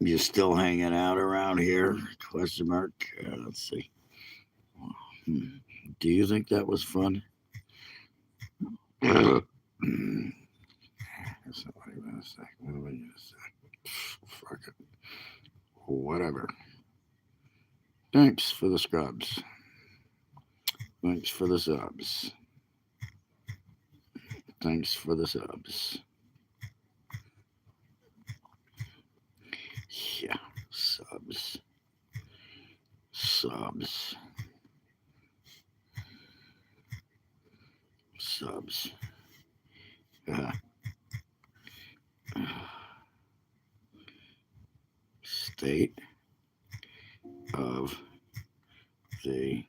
You still hanging out around here? Question mark. Let's see. Hmm. Do you think that was fun? Hmm. So what are you gonna say? What am I gonna say? Fuck it. Whatever. Thanks for the scrubs. Thanks for the subs. Thanks for the subs. Yeah, subs. Subs. Subs. Uh, State of the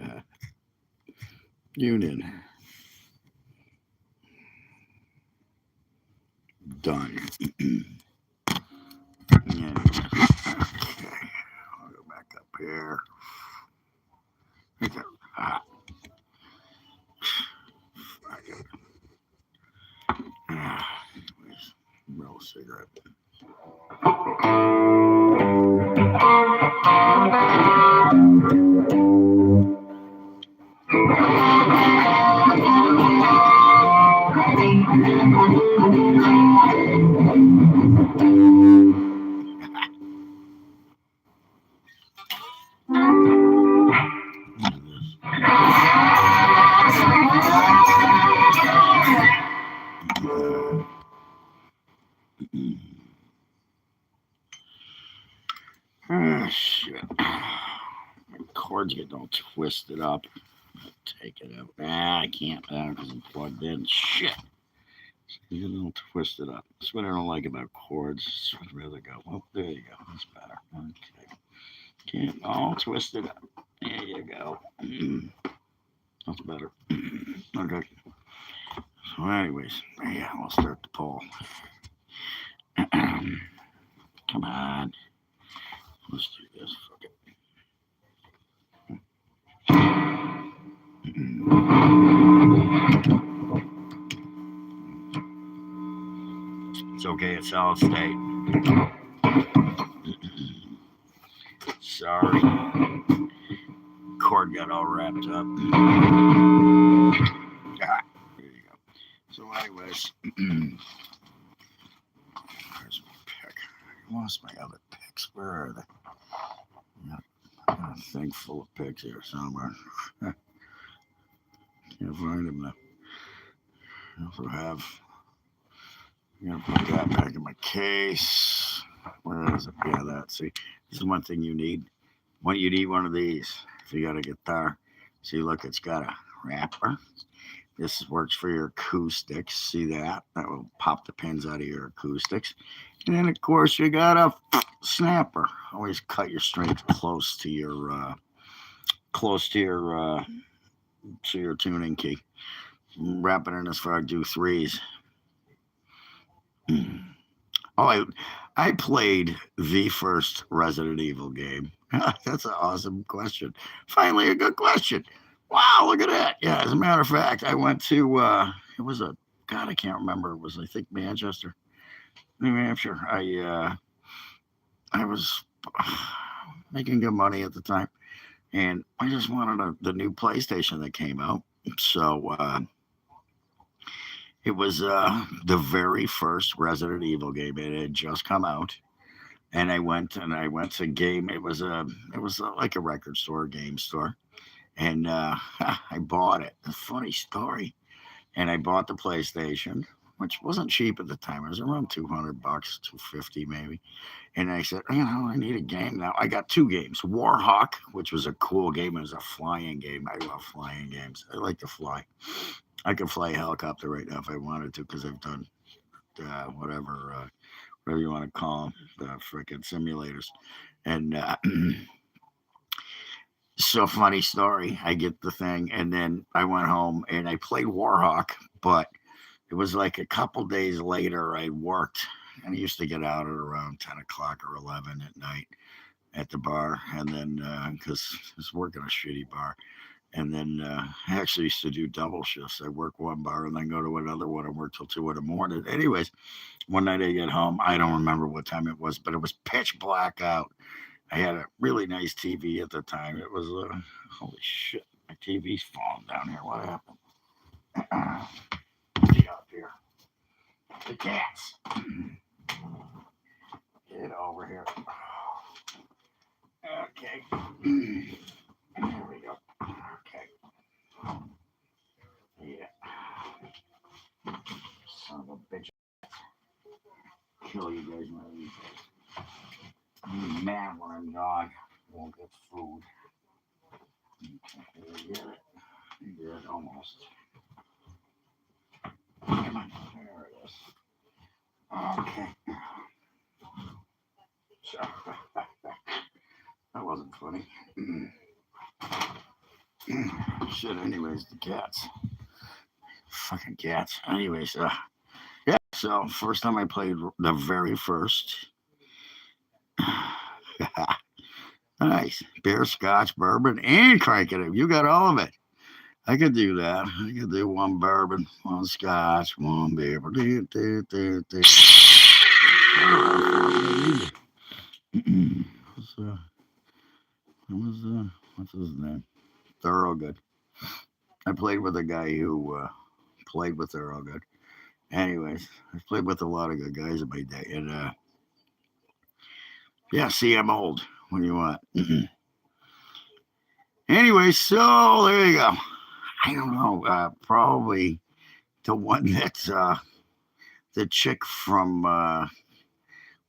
uh, Union. Done. Yeah. Okay. I'll go back up here. Okay. Ah, where's roll cigarette? Ah, shit. My cord's getting all twisted up. Take it out. I can't because I'm plugged in. Shit. You get a little twisted up. That's what I don't like about cords. I'd rather go. Oh, there you go. That's better. Okay. Get all twisted up. There you go. That's better. Okay. So, anyways, yeah, I'll start the poll. Come on. Let's do this. Fuck it. It's okay. It's solid state. Sorry. Cord got all wrapped up. Ah, there you go. So, anyways, there's my pick. I lost my other picks. Where are they? I got a thing full of picks here somewhere. Can't find them though. I also have. I'm gonna put that back in my case. Where is it? Yeah, that. See, this is one thing you need. You need one of these if you got a guitar. See, look, it's got a wrapper. This works for your acoustics. See that? That will pop the pins out of your acoustics. And then, of course, you got a snapper. Always cut your strings close to your tuning key. Wrap it in as far as do threes. Oh, I played the first Resident Evil game. That's an awesome question. Finally, a good question. Wow, look at that. Yeah, as a matter of fact, I went to, it was God, I can't remember. It was, I think, Manchester, New Hampshire. I was making good money at the time, and I just wanted the new PlayStation that came out. So it was the very first Resident Evil game. It had just come out, and I went to game. It was like a record store, game store, and I bought it. A funny story, and I bought the PlayStation, which wasn't cheap at the time. It was around $200, 250 maybe. And I said, I need a game now. I got two games. Warhawk, which was a cool game. It was a flying game. I love flying games. I like to fly. I could fly a helicopter right now if I wanted to, because I've done whatever you want to call them, the freaking simulators. And so funny story. I get the thing, and then I went home and I played Warhawk, but it was like a couple days later. I worked, and I used to get out at around 10 o'clock or 11 at night at the bar, and then because I was working a shitty bar, And then I actually used to do double shifts. I work one bar and then go to another one and work till 2 in the morning. Anyways, one night I get home. I don't remember what time it was, but it was pitch black out. I had a really nice TV at the time. It was, holy shit, my TV's falling down here. What happened? Get up here. The cats. Get over here. Okay. There we go. Okay. Yeah. Son of a bitch. Kill you guys when I leave. I'm mad when I'm gone. Won't get food. Okay, get it. Get it almost. Come on. There it is. Okay. So, that wasn't funny. Shit, anyways, the cats. Fucking cats. Anyways, yeah, so first time I played the very first. Nice. Beer, scotch, bourbon, and cranking it. You got all of it. I could do that. I could do one bourbon, one scotch, one beer. What's his name? Thorogood. I played with a guy who played with Thorogood. Anyways, I played with a lot of good guys in my day. And yeah, see, I'm old. What do you want? Anyway, so there you go. I don't know. Probably the one that's the chick from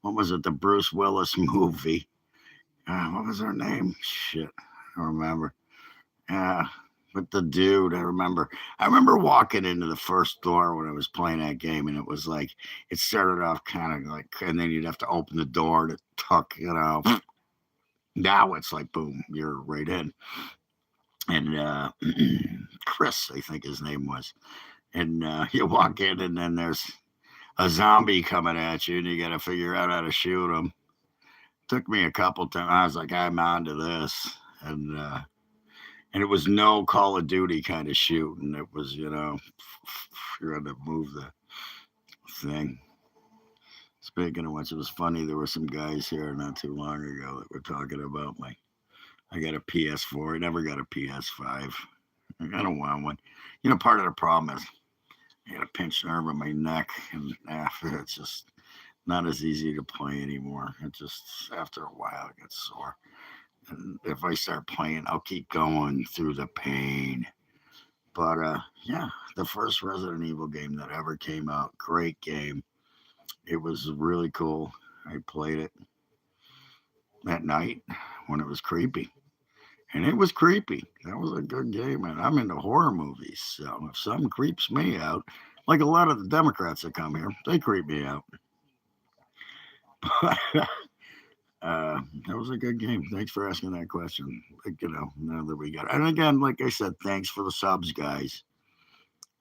what was it? The Bruce Willis movie. What was her name? Shit, I don't remember. But the dude, I remember. I remember walking into the first door when I was playing that game, and it was like it started off kind of like, and then you'd have to open the door to tuck, Now it's like boom, you're right in. And Chris, I think his name was. And you walk in, and then there's a zombie coming at you, and you got to figure out how to shoot him. Took me a couple times. I was like, I'm on to this, and it was no Call of Duty kind of shooting. It was, you had to move the thing. Speaking of which, it was funny. There were some guys here not too long ago that were talking about I got a PS4. I never got a PS5. I don't want one. Part of the problem is I got a pinched nerve in my neck, and after it's just not as easy to play anymore. It just after a while it gets sore. And if I start playing, I'll keep going through the pain. But yeah, the first Resident Evil game that ever came out, great game. It was really cool. I played it at night when it was creepy. And it was creepy. That was a good game, and I'm into horror movies. So if something creeps me out, like a lot of the Democrats that come here, they creep me out. But that was a good game. Thanks for asking that question. Now that we got it. And again, like I said, thanks for the subs, guys.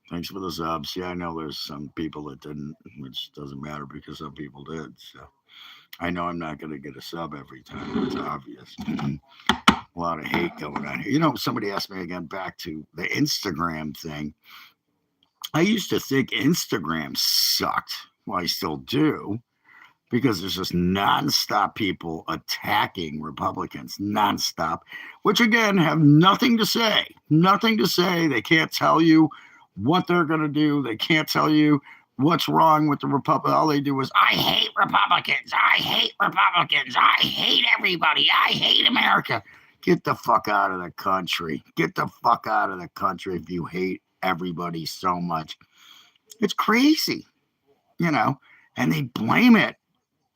Thanks for the subs. Yeah, I know there's some people that didn't, which doesn't matter because some people did. So I know I'm not going to get a sub every time. It's obvious. A lot of hate going on here. Somebody asked me again back to the Instagram thing. I used to think Instagram sucked. Well, I still do. Because there's just nonstop people attacking Republicans, nonstop, which again have nothing to say. Nothing to say. They can't tell you what they're going to do. They can't tell you what's wrong with the Republic. All they do is, I hate Republicans. I hate Republicans. I hate everybody. I hate America. Get the fuck out of the country. Get the fuck out of the country if you hate everybody so much. It's crazy, and they blame it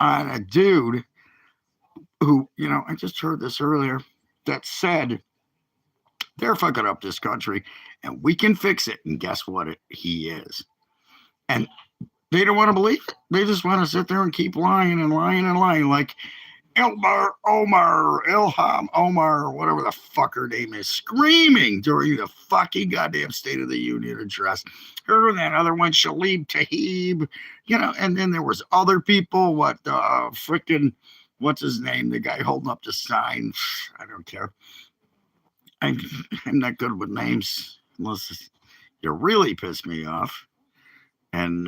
on a dude who, I just heard this earlier, that said they're fucking up this country and we can fix it. And guess what? He is. And they don't want to believe it. They just want to sit there and keep lying and lying and lying. Like Ilham Omar, whatever the fuck her name is, screaming during the fucking goddamn State of the Union address. Her and that other one, Shalib Tahib, and then there was other people. What's his name? The guy holding up the sign. I don't care. I'm, I'm not good with names unless you really piss me off. And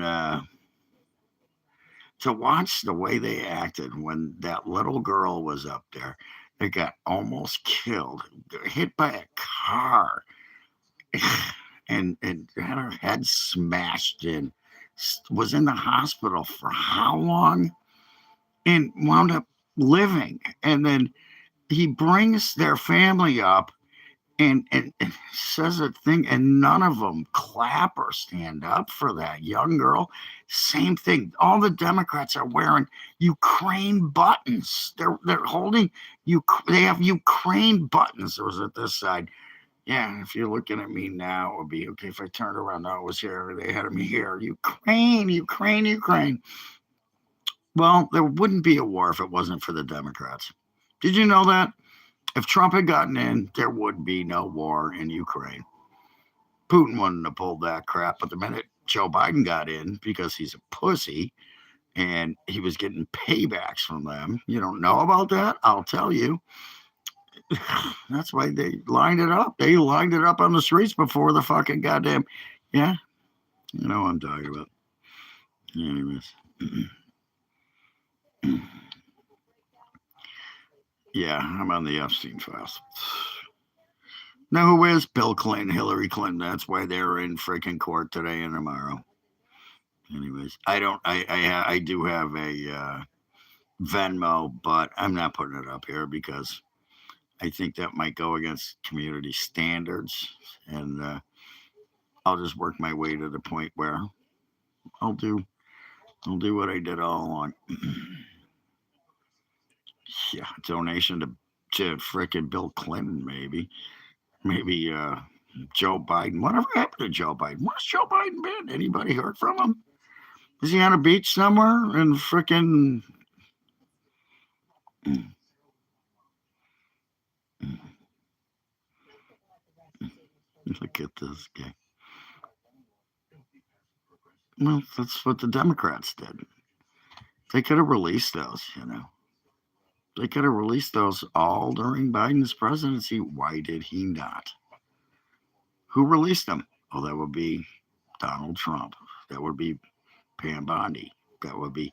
to watch the way they acted when that little girl was up there that got almost killed, hit by a car, and had her head smashed in, was in the hospital for how long? And wound up living. And then he brings their family up and says a thing, and none of them clap or stand up for that young girl. Same thing. All the Democrats are wearing Ukraine buttons. They're holding you. They have Ukraine buttons. It was at this side. Yeah, if you're looking at me now, it would be okay if I turned around. No, it was here. They had me here. Ukraine, Ukraine, Ukraine. Well, there wouldn't be a war if it wasn't for the Democrats. Did you know that? If Trump had gotten in, there would be no war in Ukraine. Putin wouldn't have pulled that crap. But the minute Joe Biden got in, because he's a pussy and he was getting paybacks from them, you don't know about that? I'll tell you. That's why they lined it up. They lined it up on the streets before the fucking goddamn. Yeah, you know what I'm talking about. Anyways. Yeah, I'm on the Epstein files. Now, who is Bill Clinton, Hillary Clinton? That's why they're in freaking court today and tomorrow. Anyways, I don't. I do have a Venmo, but I'm not putting it up here because I think that might go against community standards, and I'll just work my way to the point where I'll do I'll do what I did all along. Yeah, donation to frickin' Bill Clinton, maybe Joe Biden. Whatever happened to Joe Biden? Where's Joe Biden been? Anybody heard from him? Is he on a beach somewhere in frickin'? Look at this guy. Well, that's what the Democrats did. They could have released those, you know. They could have released those all during Biden's presidency. Why did he not? Who released them? Oh, that would be Donald Trump. That would be Pam Bondi. That would be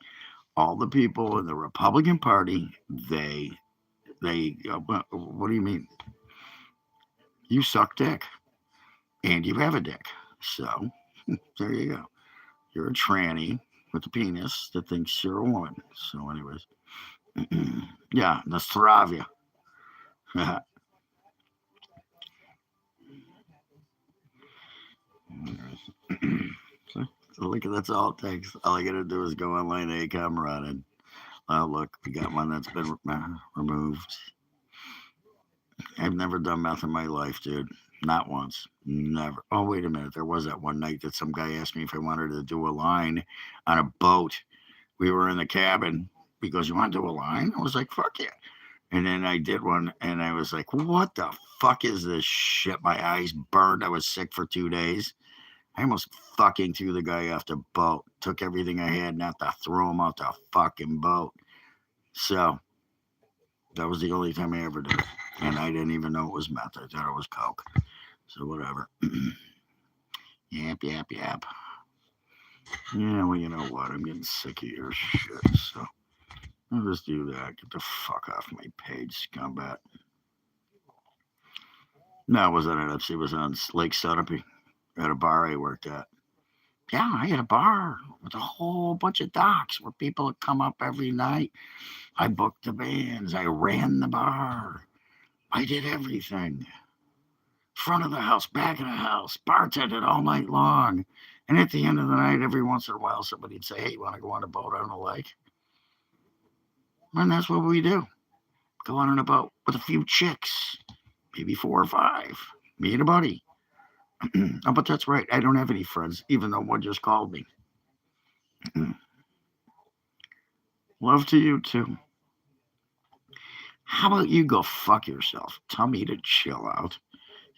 all the people in the Republican Party. What do you mean? You suck dick, and you have a dick. So there you go. You're a tranny with a penis that thinks you're a woman. So, anyways, yeah, Nostravia. So, look, that's all it takes. All I gotta do is go online to camera and look, we got one that's been removed. I've never done meth in my life, dude. Not once. Never. Oh, wait a minute. There was that one night that some guy asked me if I wanted to do a line on a boat. We were in the cabin because you want to do a line? I was like, fuck yeah. And then I did one and I was like, what the fuck is this shit? My eyes burned. I was sick for 2 days. I almost fucking threw the guy off the boat. Took everything I had not to throw him off the fucking boat. So that was the only time I ever did it. And I didn't even know it was meth. I thought it was coke. So whatever. Yap, yap, yap. Yeah, well, you know what? I'm getting sick of your shit. So I'll just do that. Get the fuck off my page, scumbag. No, it wasn't at Epstein. It was on Lake Sunapee at a bar I worked at. Yeah, I had a bar with a whole bunch of docks where people would come up every night. I booked the bands. I ran the bar. I did everything. Front of the house, back of the house, bartended all night long. And at the end of the night, every once in a while, somebody'd say, hey, you want to go on a boat on the lake? And that's what we do. Go on a boat with a few chicks, maybe 4 or 5. Me and a buddy. Oh, but that's right. I don't have any friends, even though one just called me. Love to you, too. How about you go fuck yourself? Tell me to chill out.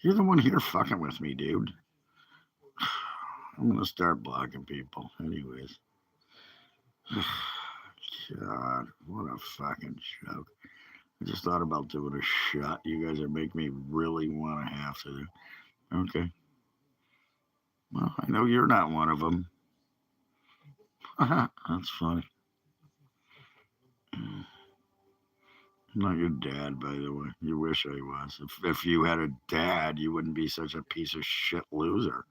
You're the one here fucking with me, dude. I'm going to start blocking people. Anyways. God, what a fucking joke. I just thought about doing a shot. You guys are making me really want to have to. Okay. Well, I know you're not one of them. That's funny. I'm not your dad, by the way. You wish I was. If you had a dad, you wouldn't be such a piece of shit loser.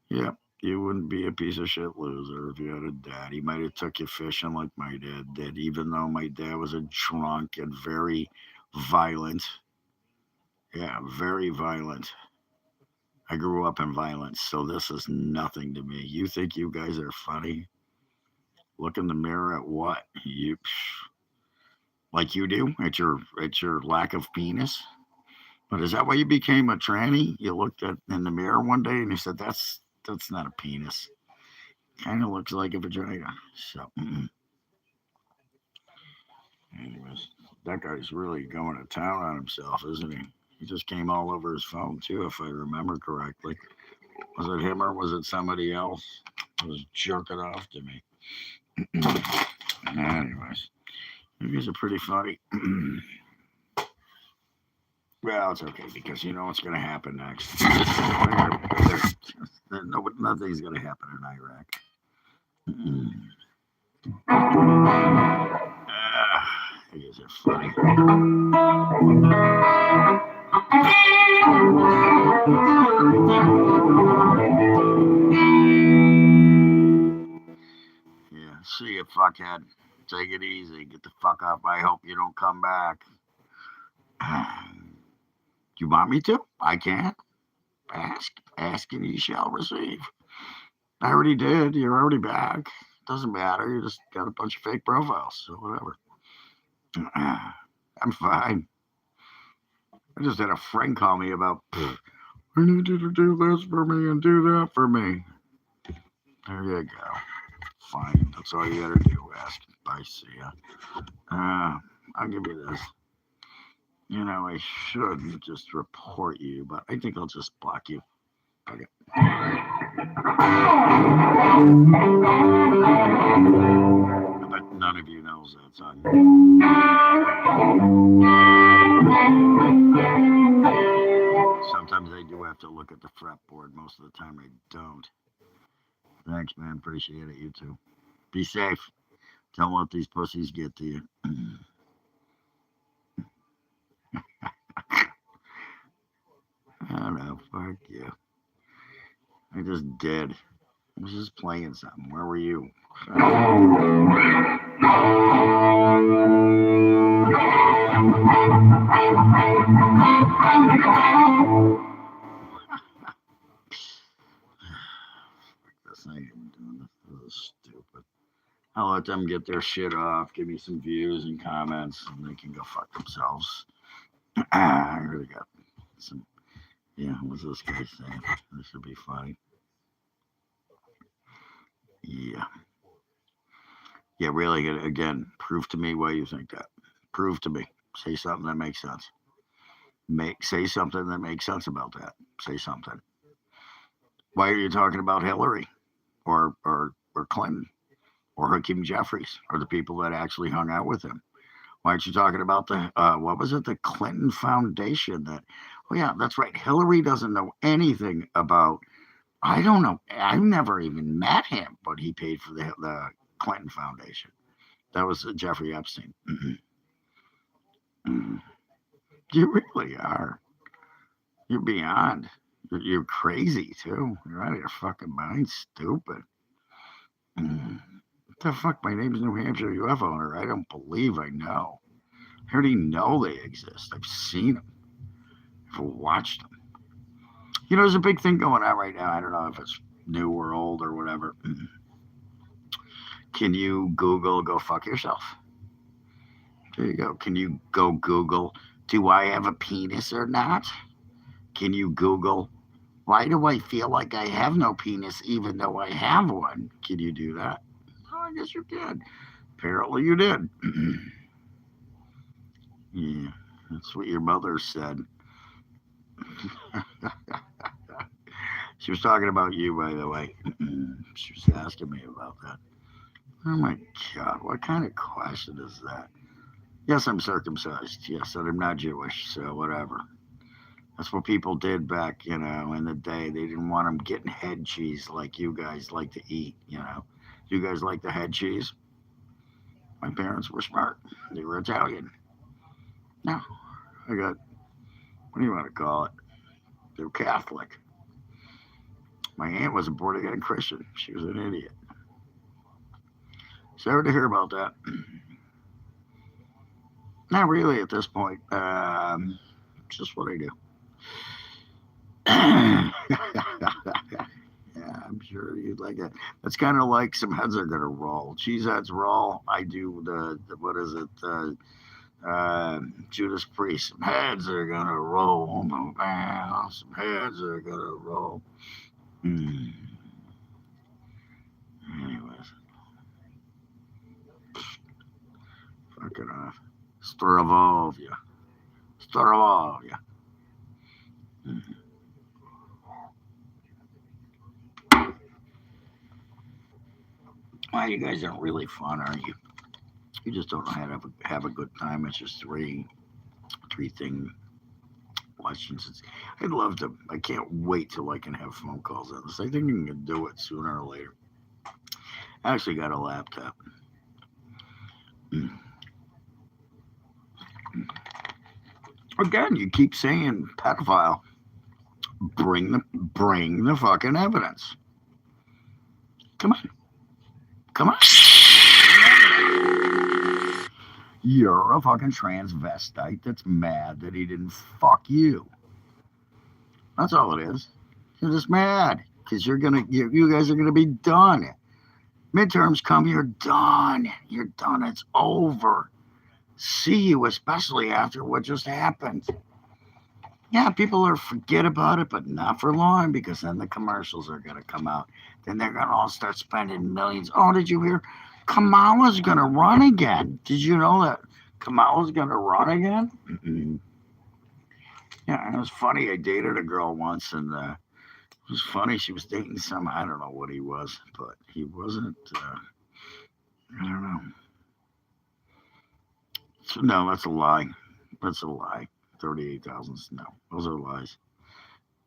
Yeah, you wouldn't be a piece of shit loser if you had a dad. He might have took you fishing like my dad did, even though my dad was a drunk and very violent. Yeah, very violent. I grew up in violence, so this is nothing to me. You think you guys are funny? Look in the mirror at what? You like you do at your lack of penis? But is that why you became a tranny? You looked at in the mirror one day and you said that's not a penis. Kind of looks like a vagina. So, anyways, that guy's really going to town on himself, isn't he? He just came all over his phone too, if I remember correctly. Was it him or was it somebody else? Who was jerking off to me. Anyways, you guys are pretty funny. Well, it's okay because you know what's going to happen next. No, nothing's going to happen in Iraq. You guys are funny. Yeah, see you, fuckhead. Take it easy. Get the fuck up. I hope you don't come back. You want me to? I can't. Ask, and ye shall receive. I already did. You're already back. Doesn't matter. You just got a bunch of fake profiles, so whatever. I'm fine. I just had a friend call me about, I need you to do this for me and do that for me. There you go. Fine. That's all you gotta do. Ask. Bye. See ya. I'll give you this. You know, I should just report you, but I think I'll just block you. Okay. But none of you knows that song. Sometimes I do have to look at the fretboard. Most of the time I don't. Thanks, man. Appreciate it. You too. Be safe. Don't let these pussies get to you. I don't know. Fuck you. I just did. I was just playing something. Where were you? This I am doing this. This is stupid. I'll let them get their shit off. Give me some views and comments, and they can go fuck themselves. I really got some. Yeah, what's this guy saying? This would be funny. Yeah. Yeah, really. Again, prove to me why you think that. Prove to me. Say something that makes sense. Say something that makes sense about that. Say something. Why are you talking about Hillary or Clinton or Hakeem Jeffries or the people that actually hung out with him? Why aren't you talking about the what was it? The Clinton Foundation. That. Oh yeah, that's right. Hillary doesn't know anything about. I don't know. I've never even met him, but he paid for the Clinton Foundation. That was Jeffrey Epstein. You really are. You're beyond. You're crazy too. You're out of your fucking mind. Stupid. What the fuck? My name's New Hampshire UFO Hunter. I don't believe I know. I already know they exist. I've seen them. I've watched them. You know, there's a big thing going on right now. I don't know if it's new or old or whatever. Can you Google go fuck yourself? There you go. Can you go Google, do I have a penis or not? Can you Google, why do I feel like I have no penis even though I have one? Can you do that? Oh, I guess you can. Apparently you did. Yeah, that's what your mother said. She was talking about you, by the way. She was asking me about that. Oh my God, what kind of question is that? Yes, I'm circumcised. Yes, and I'm not Jewish, so whatever. That's what people did back, in the day. They didn't want them getting head cheese like you guys like to eat. You guys like the head cheese? My parents were smart. They were Italian. No, I got, what do you want to call it? They were Catholic. My aunt was a born again Christian. She was an idiot. Sorry to hear about that. Not really at this point. It's just what I do. Yeah, I'm sure you'd like it. That's kind of like some heads are gonna roll. Cheese heads roll. I do the what is it? Judas Priest. Some heads are gonna roll. Some heads are gonna roll. Hmm. Anyways, fucking off. Stravovia. Stravovia. Hmm. Well, you guys aren't really fun, are you? You just don't know how to have a good time. It's just three thing questions. I'd love to. I can't wait till I can have phone calls on this. I think I can do it sooner or later. I actually got a laptop. Again, you keep saying pedophile. Bring the fucking evidence. Come on. Come on. You're a fucking transvestite that's mad that he didn't fuck you. That's all it is. You're just mad because you guys are gonna be done. Midterms come, you're done. You're done. It's over. See you, especially after what just happened. Yeah, people are forget about it, but not for long because then the commercials are gonna come out. Then they're gonna all start spending millions. Oh, did you hear? Kamala's gonna run again. Did you know that Kamala's gonna run again? Mm-mm. Yeah, it was funny. I dated a girl once, and it was funny. She was dating some, I don't know what he was, but he wasn't. I don't know. So, no, that's a lie. That's a lie. 38,000. No, those are lies.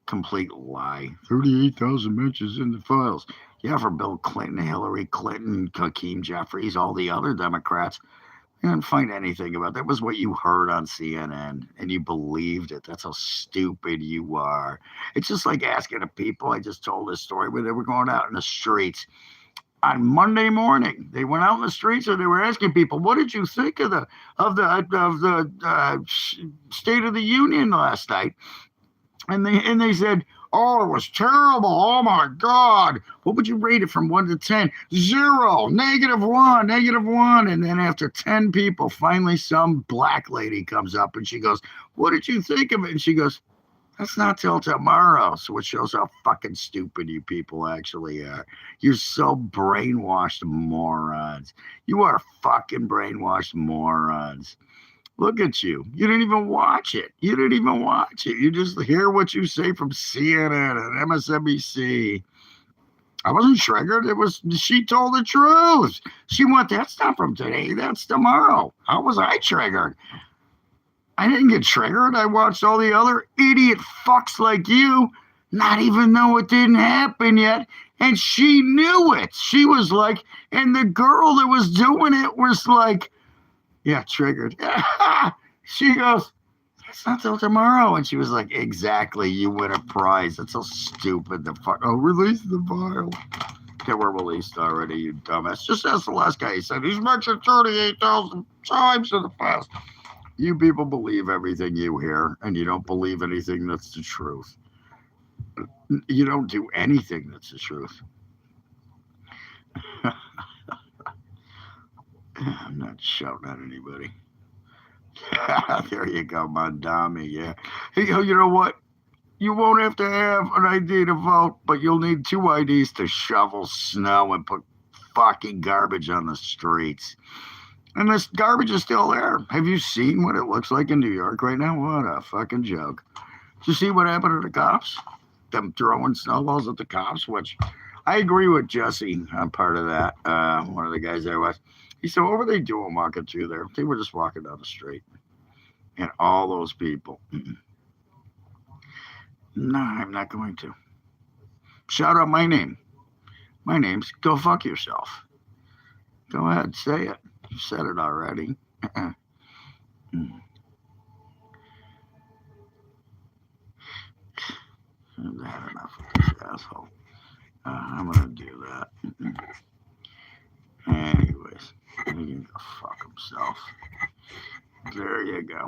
Complete lie. 38,000 mentions in the files. Yeah, for Bill Clinton, Hillary Clinton, Hakeem Jeffries, all the other Democrats. I didn't find anything about that. Was what you heard on CNN and you believed it. That's how stupid you are. It's just like asking the people. I just told this story where they were going out in the streets on Monday morning. They went out in the streets and they were asking people, "What did you think of the State of the Union last night?" And they said, "Oh, it was terrible. Oh my God. What would you rate it from 1 to 10? 0, -1, -1." And then after 10 people, finally some black lady comes up and she goes, "What did you think of it?" And she goes, "That's not till tomorrow." So it shows how fucking stupid you people actually are. You're so brainwashed morons. You are fucking brainwashed morons. Look at you. You didn't even watch it. You didn't even watch it. You just hear what you say from CNN and MSNBC. I wasn't triggered. She told the truth. She went, "That's not from today. That's tomorrow." How was I triggered? I didn't get triggered. I watched all the other idiot fucks like you not even know it didn't happen yet. And she knew it. She was like, and the girl that was doing it was like, yeah, triggered. She goes, "It's not till tomorrow." And she was like, "Exactly, you win a prize." That's so stupid. The fuck. Oh, release the file. They were released already, you dumbass. Just ask the last guy. He said he's mentioned 38,000 times in the past. You people believe everything you hear, and you don't believe anything that's the truth. You don't do anything that's the truth. I'm not shouting at anybody. There you go, Mandami. Yeah. Hey, you know what? You won't have to have an ID to vote, but you'll need 2 IDs to shovel snow and put fucking garbage on the streets. And this garbage is still there. Have you seen what it looks like in New York right now? What a fucking joke. Did you see what happened to the cops? Them throwing snowballs at the cops, which I agree with Jesse on part of that. One of the guys I was, he said, "What were they doing walking through there? They were just walking down the street, and all those people." No, I'm not going to shout out my name. My name's Go Fuck Yourself. Go ahead, say it. You said it already. I've had enough of this asshole. I'm gonna do that. Anyways, he can go fuck himself. There you go.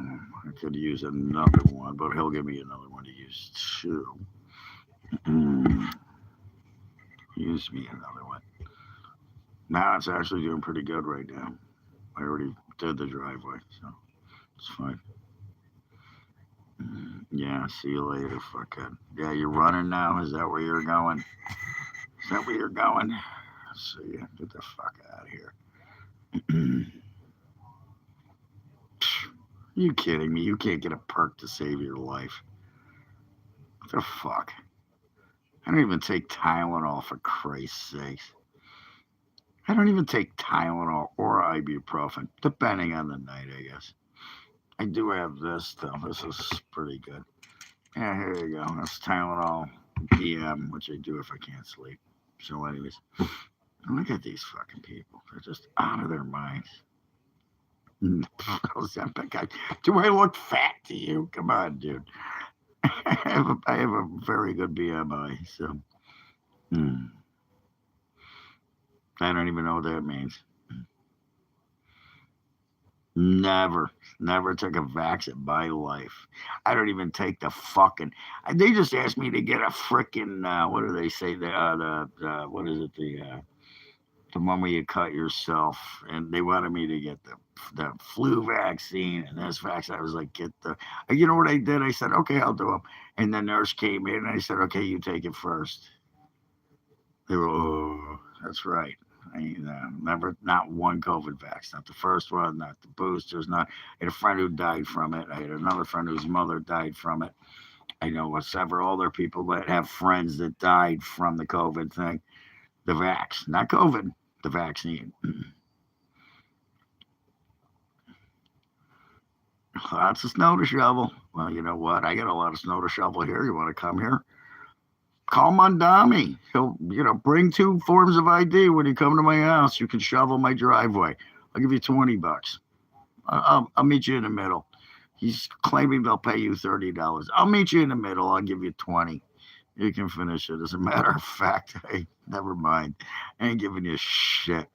I could use another one, but he'll give me another one to use too. Use me another one. Now it's actually doing pretty good right now. I already did the driveway, so it's fine. Yeah, see you later, fuckhead. Yeah, you're running now? Is that where you're going? Is that where you're going? See ya. Get the fuck out of here. You kidding me? You can't get a perk to save your life. What the fuck? I don't even take Tylenol, for Christ's sakes. I don't even take Tylenol or ibuprofen, depending on the night, I guess. I do have this, though. This is pretty good. Yeah, here you go. That's Tylenol PM, which I do if I can't sleep. So, anyways, look at these fucking people. They're just out of their minds. Ozempic. Do I look fat to you? Come on, dude. I have a very good BMI, so I don't even know what that means. Never took a vax in my life. I don't even take the fucking. They just asked me to get a freaking. What do they say? The what is it? The one where you cut yourself, and they wanted me to get the flu vaccine and this vaccine. I was like, get the. You know what I did? I said, okay, I'll do them. And the nurse came in, and I said, okay, you take it first. They were, oh, that's right. I never, not one COVID vax, not the first one, not the boosters, not. I had a friend who died from it. I had another friend whose mother died from it. I know several other people that have friends that died from the COVID thing. The vax, not COVID, the vaccine. Lots of snow to shovel. Well, you know what? I got a lot of snow to shovel here. You want to come here? Call Mondami. He'll, bring 2 forms of ID when you come to my house. You can shovel my driveway. I'll give you $20. I'll meet you in the middle. He's claiming they'll pay you $30. I'll meet you in the middle. I'll give you 20. You can finish it. As a matter of fact, hey, never mind. I ain't giving you shit.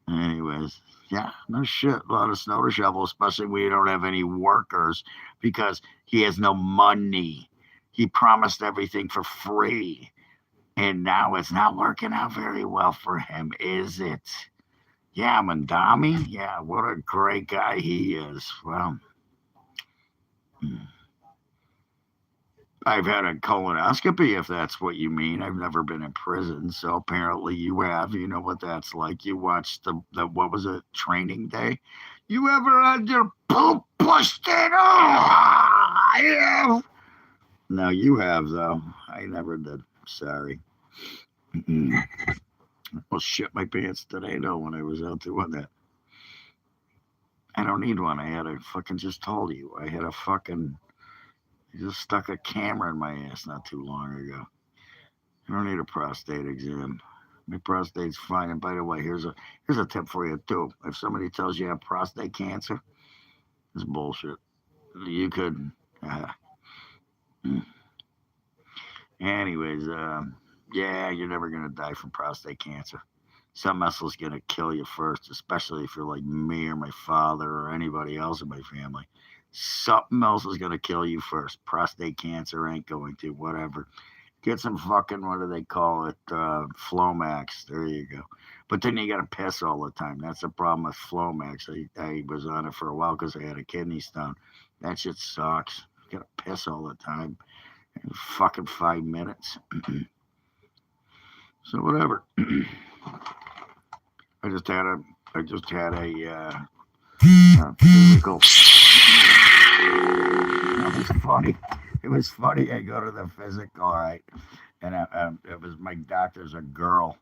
Anyways, yeah, no shit. A lot of snow to shovel, especially when you don't have any workers because he has no money. He promised everything for free. And now it's not working out very well for him, is it? Yeah, Mandami. Yeah, what a great guy he is. Well, I've had a colonoscopy, if that's what you mean. I've never been in prison, so apparently you have. You know what that's like. You watched the what was it, Training Day? You ever had your poop pushed in? Oh, I have. No, you have, though. I never did. Sorry. I almost shit my pants today, though, when I was out doing that. I don't need one. I had a fucking, just told you. I had a fucking, I just stuck a camera in my ass not too long ago. I don't need a prostate exam. My prostate's fine. And by the way, here's a tip for you, too. If somebody tells you you have prostate cancer, it's bullshit. You could. Anyways, yeah, you're never going to die from prostate cancer. Something else is going to kill you first, especially if you're like me or my father or anybody else in my family. Something else is going to kill you first. Prostate cancer ain't going to, whatever. Get some fucking, what do they call it? Flomax. There you go. But then you got to piss all the time. That's the problem with Flomax. I was on it for a while because I had a kidney stone. That shit sucks. You got to piss all the time. In fucking 5 minutes. So whatever. I just had a physical. That was funny. It was funny. I go to the physical. All right. And it was my doctor's a girl.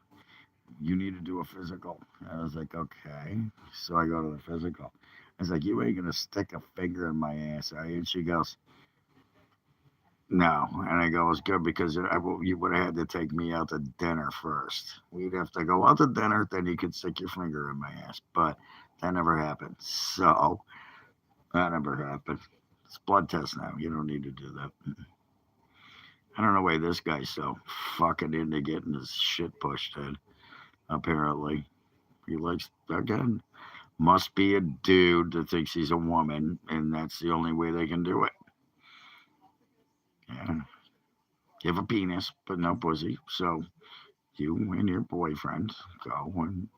You need to do a physical. I was like, okay. So I go to the physical. I was like, you ain't gonna stick a finger in my ass, are you? And she goes, no. And I go, it's good because you would have had to take me out to dinner first. We'd have to go out to dinner, then you could stick your finger in my ass. But that never happened. So that never happened. It's blood test now. You don't need to do that. I don't know why this guy's so fucking into getting his shit pushed in. Apparently, he likes again. Must be a dude that thinks he's a woman, and that's the only way they can do it. Yeah, you have a penis, but no pussy. So you and your boyfriend go and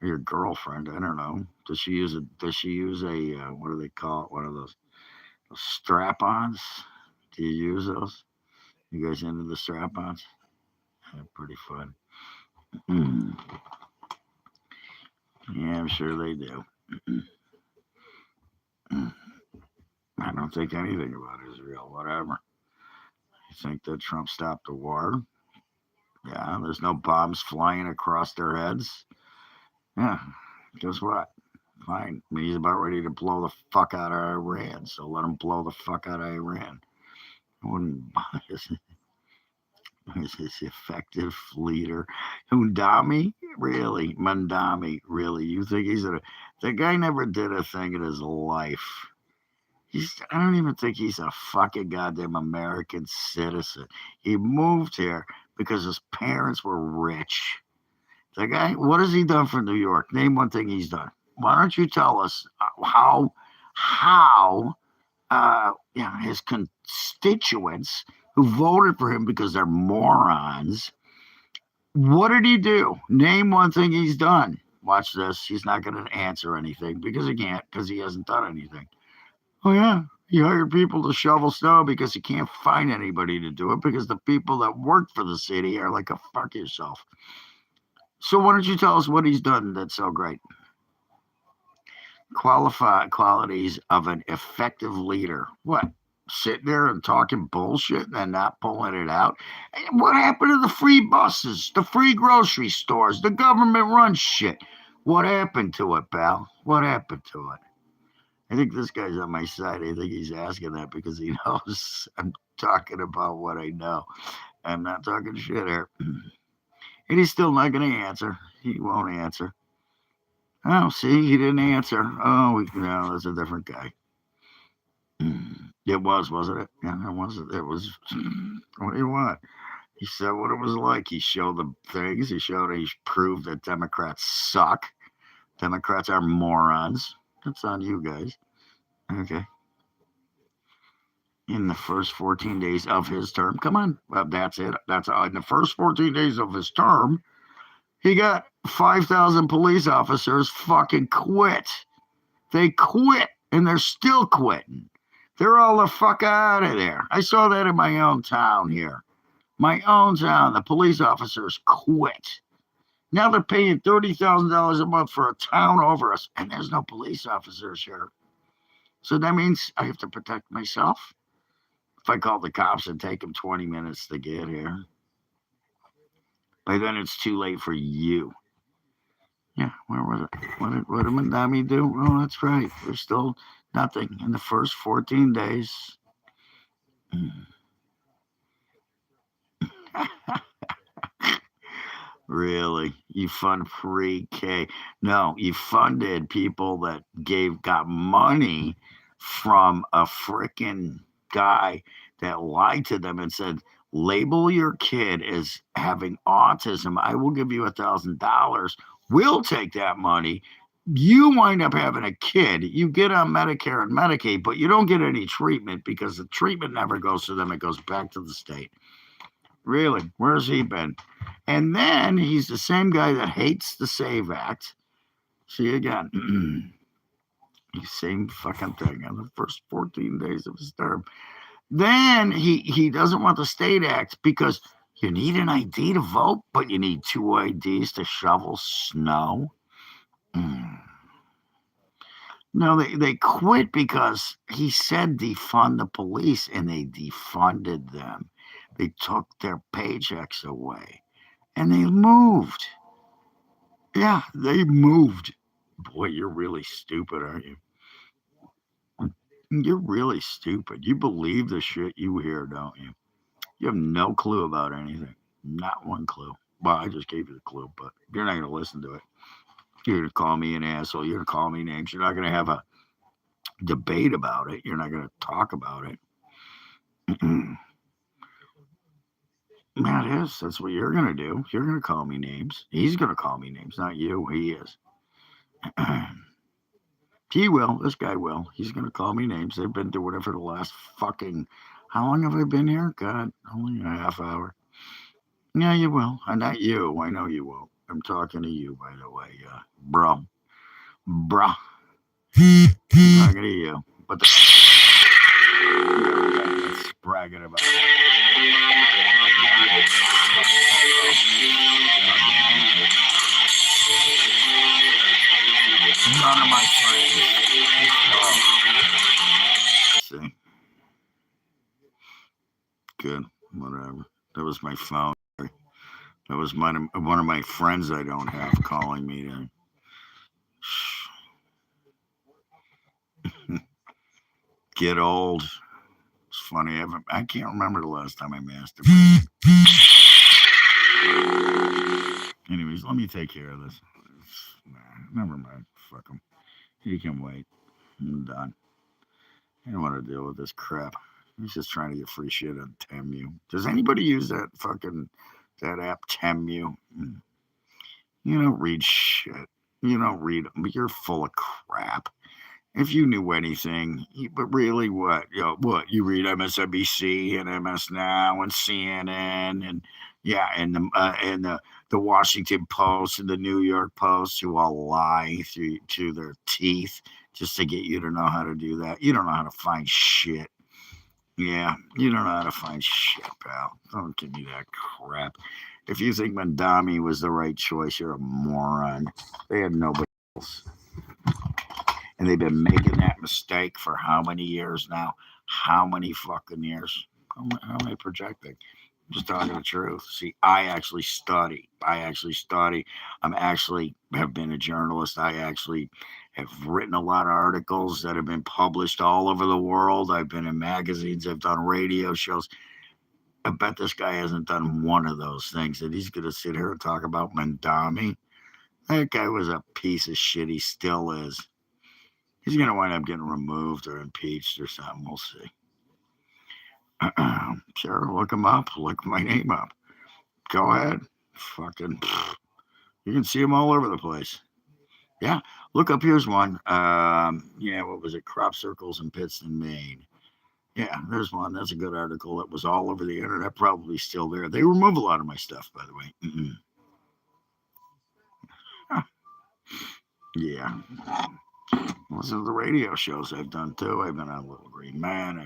or your girlfriend. I don't know. Does she use a? Does she use a? What do they call it? One of those strap-ons. Do you use those? You guys into the strap-ons? They're pretty fun. Mm. Yeah, I'm sure they do. I don't think anything about Israel. Whatever. You think that Trump stopped the war? Yeah, there's no bombs flying across their heads. Yeah, guess what? Fine. I mean, he's about ready to blow the fuck out of Iran, so let him blow the fuck out of Iran. I wouldn't buy his, his effective leader. Hundami? Really? Mandami? Really? You think he's a. The guy never did a thing in his life. I don't even think he's a fucking goddamn American citizen. He moved here because his parents were rich. The guy, what has he done for New York? Name one thing he's done. Why don't you tell us how his constituents who voted for him because they're morons, what did he do? Name one thing he's done. Watch this. He's not going to answer anything because he can't, because he hasn't done anything. Oh, yeah. He hired people to shovel snow because he can't find anybody to do it because the people that work for the city are like, a fuck yourself. So why don't you tell us what he's done that's so great? Qualities of an effective leader. What? Sitting there and talking bullshit and then not pulling it out? What happened to the free buses, the free grocery stores, the government run shit? What happened to it, pal? What happened to it? I think this guy's on my side. I think he's asking that because he knows I'm talking about what I know. I'm not talking shit here. And he's still not going to answer. He won't answer. Oh, see, he didn't answer. Oh, no, that's a different guy. It was, wasn't it? Yeah, it was. It was. What do you want? He said what it was like. He showed the things. He proved that Democrats suck. Democrats are morons. That's on you guys. Okay. In the first 14 days of his term. Come on. Well, that's it. That's in the first 14 days of his term, he got 5,000 police officers fucking quit. They quit, and they're still quitting. They're all the fuck out of there. I saw that in my own town here. My own town, the police officers quit. Now they're paying $30,000 a month for a town over us, and there's no police officers here. So that means I have to protect myself. If I call the cops and take them 20 minutes to get here, by then it's too late for you. Yeah, where was it? What did Mandami do? Oh, that's right. There's still nothing in the first 14 days. Really? You fund pre-K? No, you funded people that got money from a freaking guy that lied to them and said, label your kid as having autism. I will give you $1,000. We'll take that money. You wind up having a kid. You get on Medicare and Medicaid, but you don't get any treatment because the treatment never goes to them. It goes back to the state. Really? Where's he been? And then he's the same guy that hates the SAVE Act. See again. Same fucking thing on the first 14 days of his term. Then he doesn't want the State Act because you need an ID to vote, but you need 2 IDs to shovel snow. No, they quit because he said defund the police, and they defunded them They took their paychecks away and they moved. Yeah, they moved. Boy, you're really stupid, aren't you? You're really stupid. You believe the shit you hear, don't you? You have no clue about anything. Not one clue. Well, I just gave you the clue, but you're not going to listen to it. You're going to call me an asshole. You're going to call me names. You're not going to have a debate about it. You're not going to talk about it. That is. That's what you're going to do. You're going to call me names. He's going to call me names, not you. He is. He will. This guy will. He's going to call me names. They've been doing it for the last fucking. How long have I been here? God, only a half hour. Yeah, you will. Not you. I know you will. I'm talking to you, by the way, bro. Bruh. I'm talking to you. But the it's bragging about none of my friends. See, good, whatever. That was my phone. That was one of my friends I don't have calling me to get old. It's funny. I can't remember the last time I masturbated. Anyways, let me take care of this. Nah, never mind. Fuck him. He can wait. I'm done. I don't want to deal with this crap. He's just trying to get free shit on Temu. Does anybody use that app Temu? You don't read shit. You don't read. You're full of crap. If you knew anything, but really, what? What you read MSNBC and MS Now and CNN and yeah, and the Washington Post and the New York Post, who all lie through to their teeth just to get you to know how to do that. You don't know how to find shit. Yeah, you don't know how to find shit, pal. Don't give me that crap. If you think Mandami was the right choice, you're a moron. They had nobody else. And they've been making that mistake for how many years now? How many fucking years? How am I projecting? I'm just talking the truth. See, I actually study. I'm actually have been a journalist. I actually have written a lot of articles that have been published all over the world. I've been in magazines. I've done radio shows. I bet this guy hasn't done one of those things. And he's going to sit here and talk about Mandami. That guy was a piece of shit. He still is. He's going to wind up getting removed or impeached or something. We'll see. Sure, look him up. Look my name up. Go ahead. Fucking. You can see them all over the place. Yeah. Look up. Here's one. Yeah, what was it? Crop circles in Pittston, Maine. Yeah, there's one. That's a good article. That was all over the internet. Probably still there. They remove a lot of my stuff, by the way. Huh. Yeah. Listen to the radio shows I've done too. I've been on Little Green Man.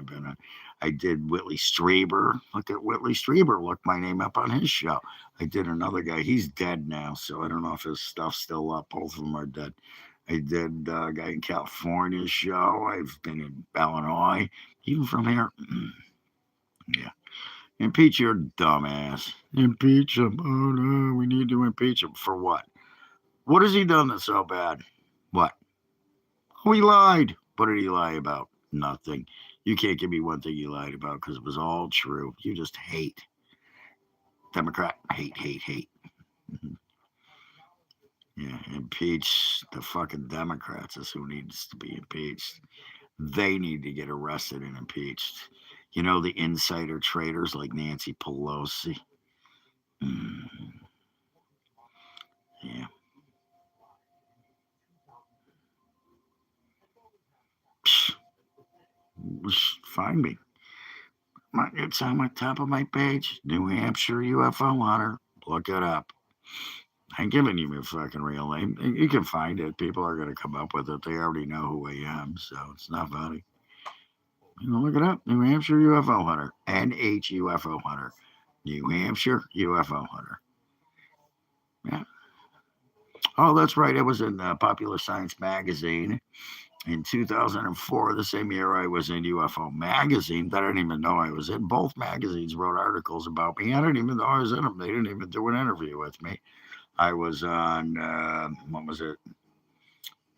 I did Whitley Strieber. Look at Whitley Strieber. Look my name up on his show. I did another guy. He's dead now, so I don't know if his stuff's still up. Both of them are dead. I did a guy in California's show. I've been in Illinois, even from here. Yeah. Impeach your dumbass. Impeach him. Oh no, we need to impeach him. For what? What has he done that's so bad? What? Oh, he lied. What did he lie about? Nothing. You can't give me one thing he lied about because it was all true. You just hate. Democrat. Hate, hate, hate. Mhm. Yeah, impeach the fucking Democrats is who needs to be impeached. They need to get arrested and impeached. You know, the insider traders like Nancy Pelosi. Mm, yeah. Psh, find me. It's on my top of my page. New Hampshire UFO Hunter. Look it up. I'm giving you my fucking real name. You can find it. People are going to come up with it. They already know who I am, so it's not funny. You know, look it up. New Hampshire UFO Hunter. NHUFO Hunter. New Hampshire UFO Hunter. Yeah. Oh, that's right. It was in Popular Science magazine. In 2004, the same year I was in UFO magazine that I didn't even know I was in. Both magazines wrote articles about me. I didn't even know I was in them. They didn't even do an interview with me. I was on, what was it?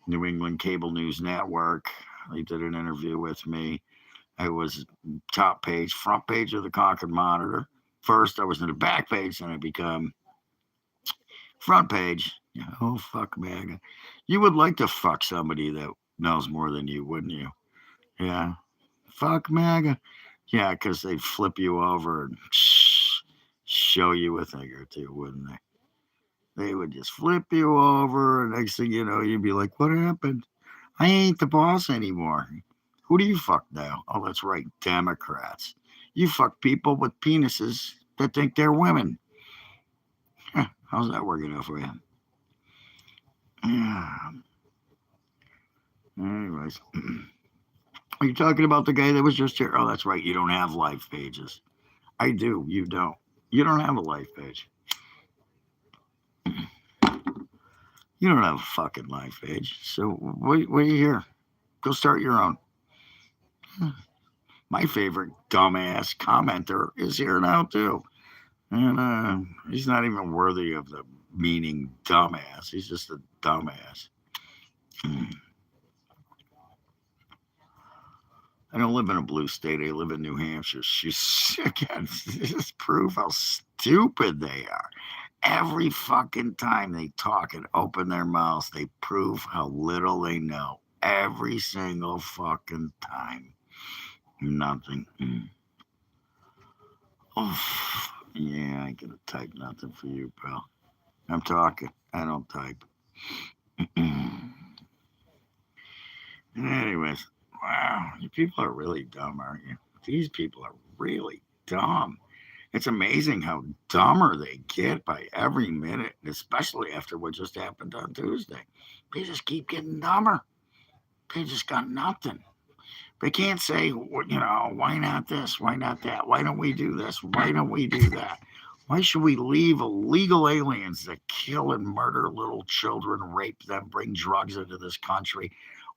New England Cable News Network. They did an interview with me. I was top page, front page of the Concord Monitor. First, I was in the back page, then I become front page. Oh, fuck, man. You would like to fuck somebody that knows more than you, wouldn't you? Yeah. Fuck MAGA. Yeah, because they'd flip you over and show you a thing or two, wouldn't they? They would just flip you over, and next thing you know, you'd be like, what happened? I ain't the boss anymore. Who do you fuck now? Oh, that's right, Democrats. You fuck people with penises that think they're women. How's that working out for you? Yeah. Anyways, are you talking about the guy that was just here? Oh, that's right. You don't have life pages. I do. You don't. You don't have a life page. You don't have a fucking life page. So what are you here? Go start your own. My favorite dumbass commenter is here now too. And he's not even worthy of the meaning dumbass. He's just a dumbass. I don't live in a blue state. I live in New Hampshire. She's again. This is proof how stupid they are. Every fucking time they talk and open their mouths, they prove how little they know. Every single fucking time. Nothing. Oh, yeah, I gotta type nothing for you, pal. I'm talking. I don't type. Anyways, wow, you people are really dumb, aren't you? These people are really dumb. It's amazing how dumber they get by every minute, especially after what just happened on Tuesday. They just keep getting dumber. They just got nothing. They can't say, why not this? Why not that? Why don't we do this? Why don't we do that? Why should we leave illegal aliens that kill and murder little children, rape them, bring drugs into this country?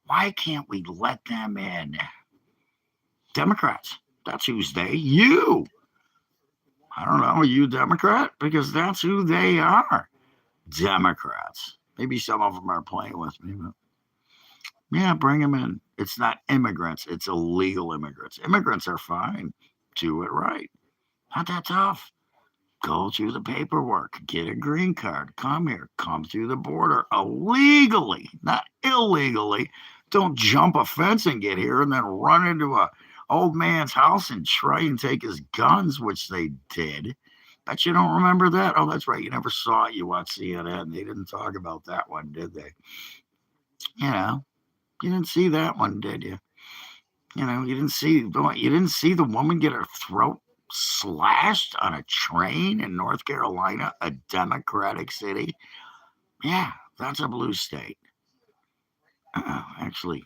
Why can't we let them in? Democrats. That's who's they. You. I don't know. Are you a Democrat? Because that's who they are. Democrats. Maybe some of them are playing with me, but yeah, bring them in. It's not immigrants, it's illegal immigrants. Immigrants are fine. Do it right. Not that tough. Go through the paperwork, get a green card, come here, come through the border illegally, not illegally. Don't jump a fence and get here and then run into a old man's house and try and take his guns, which they did. Bet you don't remember that. Oh, that's right. You never saw it. You watched CNN. They didn't talk about that one, did they? You know, you didn't see that one, did you? You didn't see the woman get her throat slashed on a train in North Carolina, a Democratic city. Yeah, that's a blue state. Actually,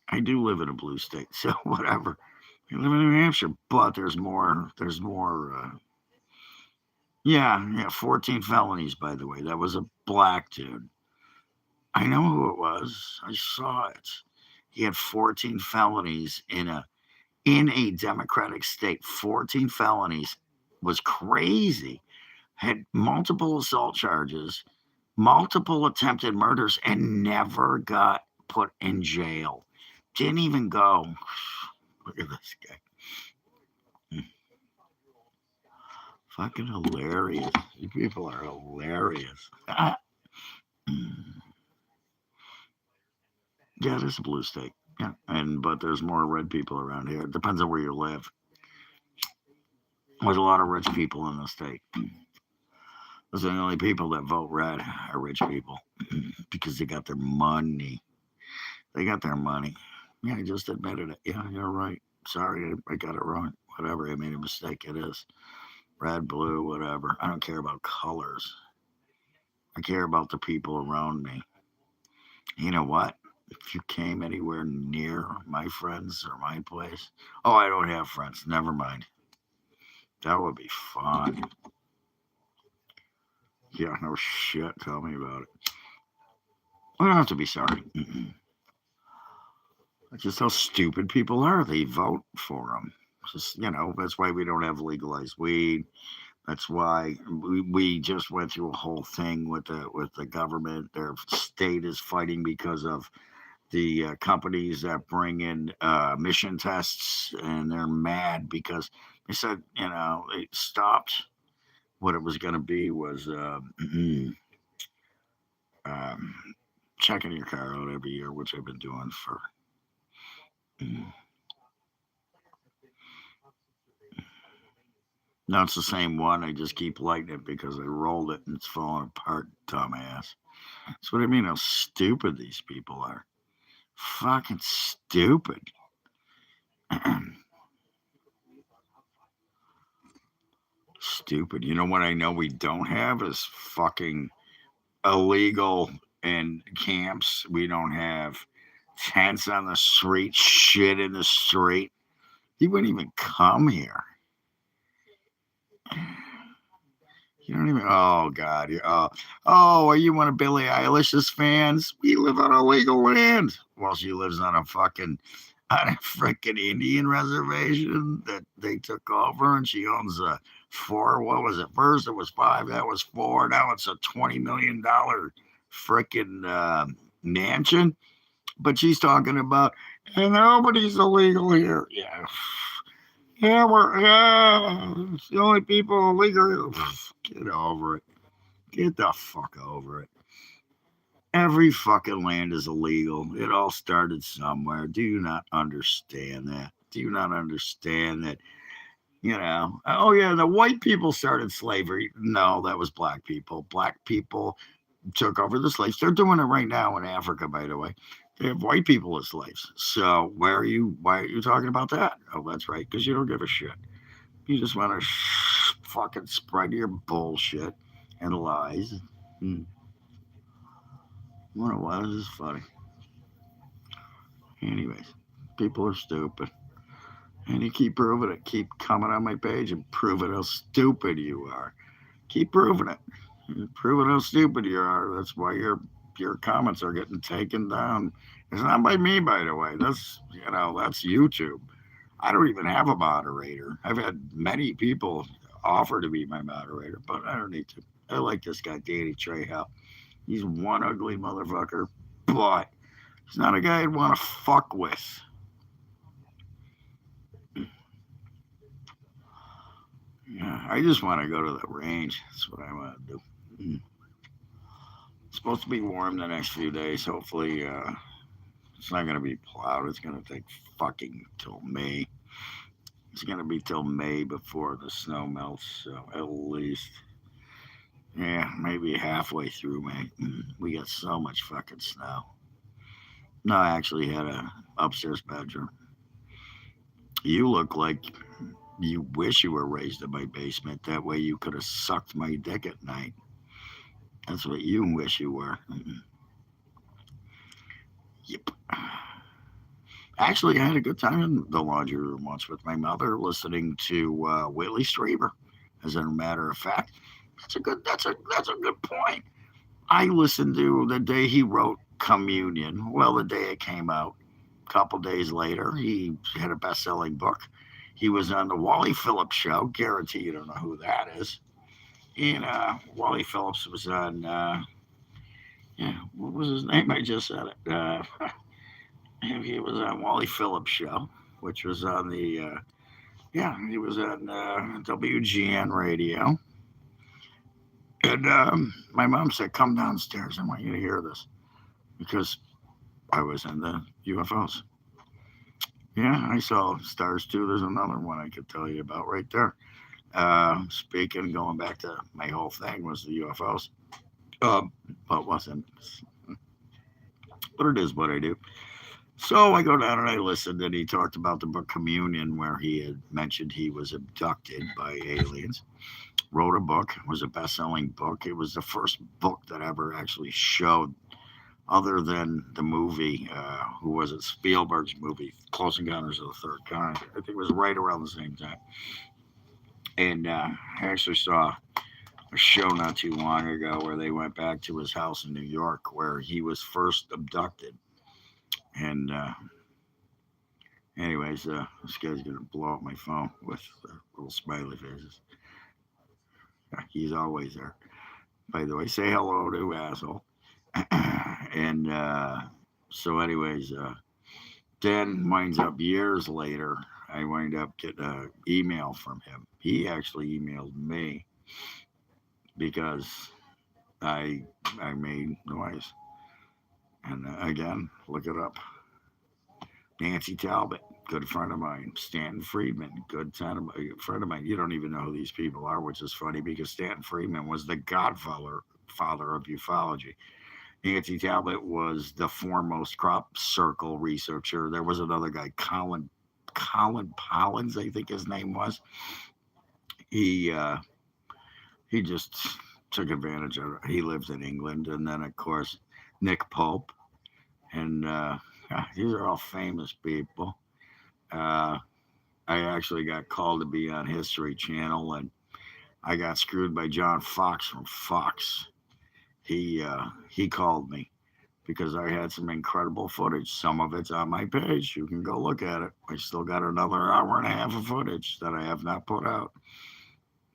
I do live in a blue state, so whatever. I live in New Hampshire, but there's more. There's more. Yeah, 14 felonies, by the way. That was a black dude. I know who it was. I saw it. He had 14 felonies in a Democratic state. 14 felonies was crazy. Had multiple assault charges, multiple attempted murders, and never got put in jail. Didn't even go. Look at this guy. Fucking hilarious. You people are hilarious. Yeah, it is a blue state. Yeah, but there's more red people around here. It depends on where you live. There's a lot of rich people in the state. Those are the only people that vote red are rich people because they got their money. They got their money. Yeah, I just admitted it. Yeah, you're right. Sorry, I got it wrong. Whatever, I made a mistake. It is red, blue, whatever. I don't care about colors. I care about the people around me. You know what? If you came anywhere near my friends or my place, oh, I don't have friends. Never mind. That would be fun. Yeah, no shit. Tell me about it. We don't have to be sorry. That's just how stupid people are. They vote for them. Just, that's why we don't have legalized weed. That's why we just went through a whole thing with the government. Their state is fighting because of the companies that bring in emission tests, and they're mad because they said, they stopped. What it was going to be was um, checking your car out every year, which I've been doing for. mm, No, it's the same one. I just keep lighting it because I rolled it and it's falling apart, dumbass. That's what I mean. How stupid these people are. Fucking stupid. Stupid. You know what I know we don't have is fucking illegal in camps. We don't have tents on the street, shit in the street. He wouldn't even come here. You don't even. Oh God. Are you one of Billie Eilish's fans? We live on illegal land. Well, she lives on a freaking Indian reservation that they took over, and she owns a four. What was it? First it was five. That was four. Now it's a $20 million freaking mansion. But she's talking about, and nobody's illegal here. Yeah. It's the only people illegal. Get over it. Get the fuck over it. Every fucking land is illegal. It all started somewhere. Do you not understand that? Do you not understand that? Oh yeah, the white people started slavery. No, that was black people. Black people took over the slaves. They're doing it right now in Africa, by the way. They have white people as slaves. So why are you talking about that? Oh, that's right, because you don't give a shit. You just want to fucking spread your bullshit and lies. Hmm. Why is this funny? Anyways, people are stupid. And you keep proving it. Keep coming on my page and proving how stupid you are. Keep proving it. Proving how stupid you are. That's why your comments are getting taken down. It's not by me, by the way. That's YouTube. I don't even have a moderator. I've had many people offer to be my moderator, but I don't need to. I like this guy, Danny Trejo. He's one ugly motherfucker, but he's not a guy I'd want to fuck with. Yeah, I just want to go to the range. That's what I want to do. Mm. It's supposed to be warm the next few days. Hopefully, it's not going to be plowed. It's going to take fucking till May. It's going to be till May before the snow melts. So at least, yeah, maybe halfway through May. We got so much fucking snow. No, I actually had a upstairs bedroom. You look like you wish you were raised in my basement. That way you could have sucked my dick at night. That's what you wish you were. Yep. Actually, I had a good time in the laundry room once with my mother, listening to Whitley Strieber. As a matter of fact, that's a good point. I listened to the day he wrote Communion. Well, the day it came out, a couple days later, he had a best-selling book. He was on the Wally Phillips show. Guarantee you don't know who that is. And Wally Phillips was on. Yeah, what was his name? I just said it. He was on Wally Phillips show, which was on the. Yeah, he was on WGN radio. And my mom said, "Come downstairs. I want you to hear this," because I was in the UFOs. Yeah, I saw stars too. There's another one I could tell you about right there. Speaking, going back to my whole thing was the UFOs. But it wasn't. But it is what I do. So I go down and I listened, and he talked about the book Communion, where he had mentioned he was abducted by aliens. Wrote a book. It was a best-selling book. It was the first book that ever actually showed, other than the movie. Who was it? Spielberg's movie, Close Encounters of the Third Kind. I think it was right around the same time. And I actually saw show not too long ago where they went back to his house in New York where he was first abducted. And anyways, this guy's gonna blow up my phone with little smiley faces. He's always there. By the way, say hello to asshole. And so, anyways, then winds up years later. I wind up getting an email from him. He actually emailed me because I I made noise. And again, look it up. Nancy Talbot, good friend of mine. Stanton Friedman, friend of mine. You don't even know who these people are, which is funny because Stanton Friedman was the father of ufology. Nancy Talbot was the foremost crop circle researcher. There was another guy, Colin Pollins, I think his name was. He uh, he just took advantage of it. He lived in England, and then of course Nick Pope, and these are all famous people. Uh, I actually got called to be on History Channel, and I got screwed by John Fox from Fox. He called me because I had some incredible footage. Some of it's on my page. You can go look at it. I still got another hour and a half of footage that I have not put out.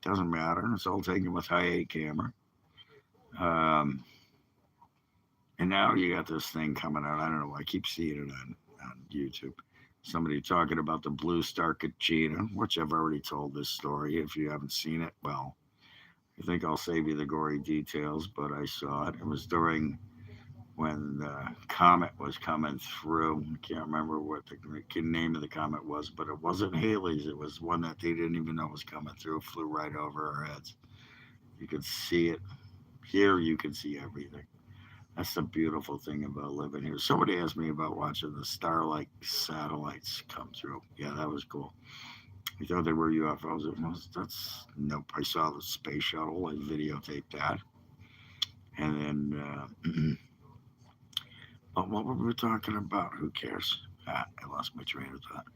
Doesn't matter. It's all taken with high 8 camera. Um, and now you got this thing coming out. I don't know. I keep seeing it on YouTube. Somebody talking about the blue star Kachina, which I've already told this story. If you haven't seen it, well, I think I'll save you the gory details, but I saw it. It was during when the comet was coming through. I can't remember what the name of the comet was, but it wasn't Haley's. It was one that they didn't even know was coming through. It flew right over our heads. You could see it. Here you can see everything. That's the beautiful thing about living here. Somebody asked me about watching the Starlight satellites come through. Yeah, that was cool. I thought they were UFOs. That's nope. I saw the space shuttle. I videotaped that, and then. But what were we talking about? Who cares? I lost my train of thought.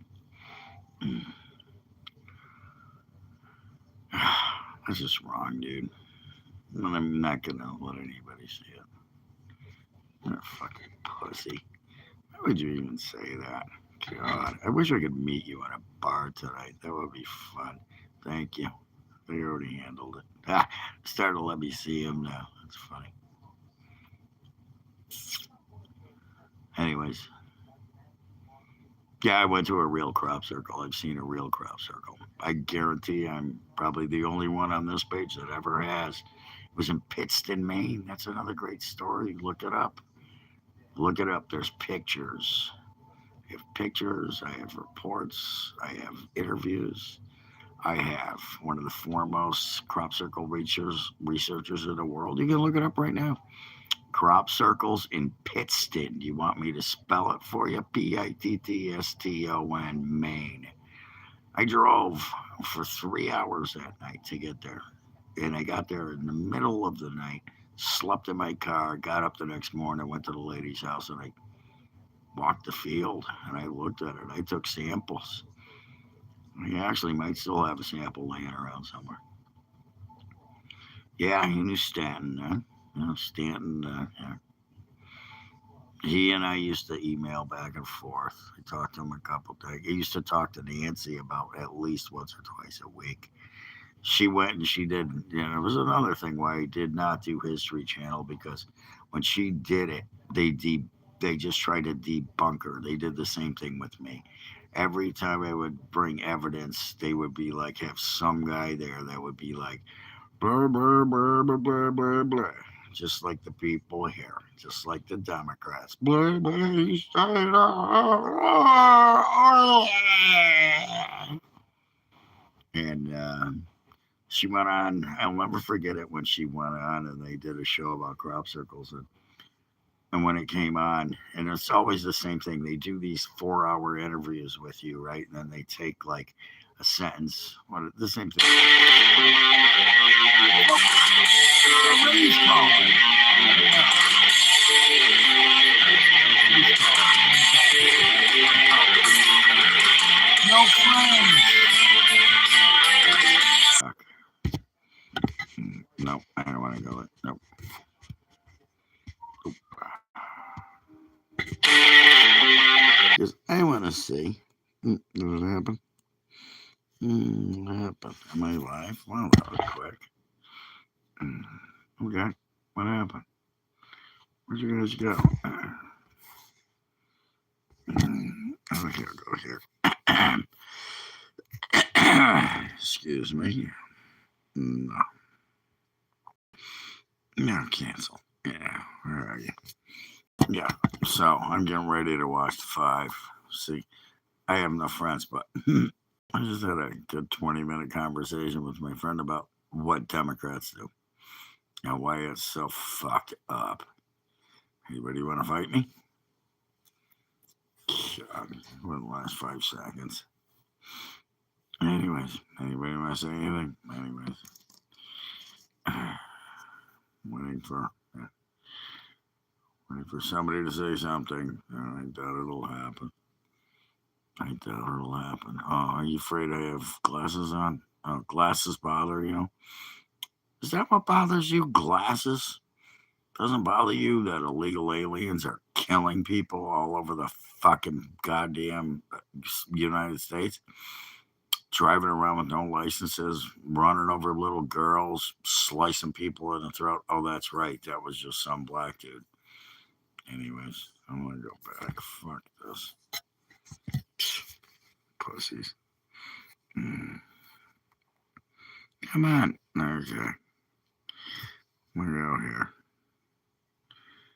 That's just wrong, dude. I'm not gonna let anybody see it. You're a fucking pussy. Why would you even say that? God, I wish I could meet you at a bar tonight. That would be fun. Thank you. They already handled it. Starting to let me see him now. That's funny. Anyways, yeah, I went to a real crop circle. I've seen a real crop circle. I guarantee I'm probably the only one on this page that ever has. It was in Pittston, Maine. That's another great story. Look it up. Look it up. There's pictures. I have pictures. I have reports. I have interviews. I have one of the foremost crop circle researchers in the world. You can look it up right now. Crop circles in Pittston. You want me to spell it for you? Pittston, Maine. I drove for 3 hours that night to get there. And I got there in the middle of the night, slept in my car, got up the next morning, went to the lady's house, and I walked the field and I looked at it. I took samples. I actually might still have a sample laying around somewhere. Yeah, he knew Stanton. Stanton, yeah. He and I used to email back and forth. I talked to him a couple times. I used to talk to Nancy about at least once or twice a week. She went and she did. It was another thing why I did not do History Channel because when she did it, they just tried to debunk her. They did the same thing with me. Every time I would bring evidence, they would be like, have some guy there that would be like, blah, blah, blah, blah, blah, blah, blah. Just like the people here, just like the Democrats. Blah, blah, and she went on. I'll never forget it when she went on and they did a show about crop circles. And when it came on, and it's always the same thing. They do these 4-hour interviews with you, right? And then they take like a sentence. The same thing. Somebody's calling. No friends. Fuck. No. want to see. Did it happen? What happened? Am I live? Well, that was quick. Okay. What happened? Where'd you guys go? Oh, here, go here. Excuse me. No. No, cancel. Yeah, where are you? Yeah, so I'm getting ready to watch the 5. See, I have no friends, but I just had a good 20-minute conversation with my friend about what Democrats do and why it's so fucked up. Anybody want to fight me? God, it wouldn't last 5 seconds. Anyways, anybody want to say anything? Anyways, waiting for somebody to say something. I doubt it'll happen. Oh, are you afraid I have glasses on? Oh, glasses bother you? Is that what bothers you? Glasses? Doesn't bother you that illegal aliens are killing people all over the fucking goddamn United States? Driving around with no licenses, running over little girls, slicing people in the throat. Oh, that's right. That was just some black dude. Anyways, I'm gonna go back. Fuck this. Pussies. Come on. Okay. We're out here.